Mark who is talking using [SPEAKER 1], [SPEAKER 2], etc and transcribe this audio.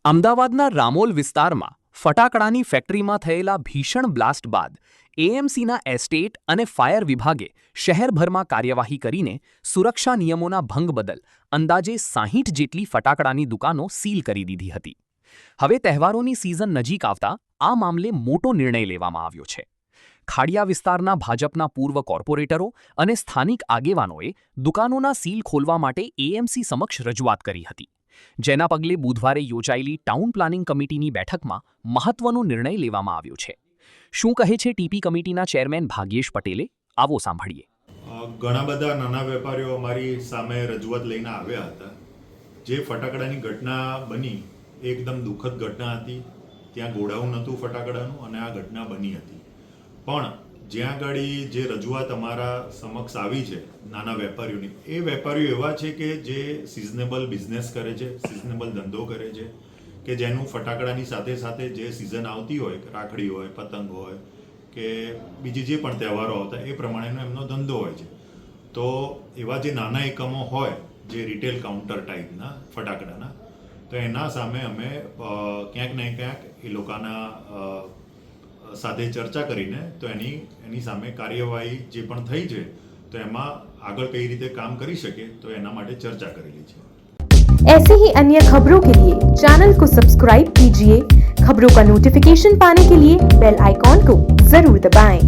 [SPEAKER 1] અમદાવાદના રામોલ વિસ્તારમાં ફટાકડાની ફેક્ટરીમાં થયેલા ભીષણ બ્લાસ્ટ બાદ એએમસીના એસ્ટેટ અને ફાયર વિભાગે શહેરભરમાં કાર્યવાહી કરીને સુરક્ષા નિયમોના ભંગ બદલ અંદાજે 60 જેટલી ફટાકડાની દુકાનો સીલ કરી દીધી હતી. હવે તહેવારોની સિઝન નજીક આવતા આ મામલે મોટો નિર્ણય લેવામાં આવ્યો છે. ખાડિયા વિસ્તારના ભાજપના પૂર્વ કોર્પોરેટરો અને સ્થાનિક આગેવાનોએ દુકાનોના સીલ ખોલવા માટે એએમસી સમક્ષ રજૂઆત કરી હતી, જેના પગલે બુધવારે યોજાયેલી ટાઉન પ્લાનિંગ કમિટીની બેઠકમાં મહત્વનો નિર્ણય લેવામાં આવ્યો છે. શું કહે છે ટીપી કમિટીના ચેરમેન ભાગ્યેશ પટેલે? આવો સાંભળીએ.
[SPEAKER 2] ઘણા બધા નાના વેપારીઓ અમારી સામે રજૂઆત લઈને આવ્યા હતા. જે ફટાકડાની ઘટના બની એકદમ દુઃખદ ઘટના હતી. ત્યાં ગોડાઉન હતું ફટાકડાનું અને આ ઘટના બની હતી. પણ જ્યાં આગળ જે રજૂઆત અમારા સમક્ષ આવી છે નાના વેપારીઓની, એ વેપારીઓ એવા છે કે જે સિઝનેબલ બિઝનેસ કરે છે, સિઝનેબલ ધંધો કરે છે, કે જેનું ફટાકડાની સાથે સાથે જે સિઝન આવતી હોય, રાખડી હોય, પતંગ હોય કે બીજી જે પણ તહેવારો આવતા એ પ્રમાણેનો એમનો ધંધો હોય છે. તો એવા જે નાના એકમો હોય, જે રિટેલ કાઉન્ટર ટાઈપના ફટાકડાના, તો એના સામે અમે ક્યાંક ને ક્યાંક એ લોકોના સાથે ચર્ચા કરીને તો એની સામે કાર્યવાહી જે પણ થઈ છે તો એમાં આગળ કઈ રીતે કામ કરી શકે તો એના માટે ચર્ચા કરેલી છે.
[SPEAKER 3] ऐसे ही अन्य खबरों के लिए चैनल को सब्सक्राइब कीजिए. खबरों का नोटिफिकेशन पाने के लिए बेल आइकॉन को जरूर दबाएं.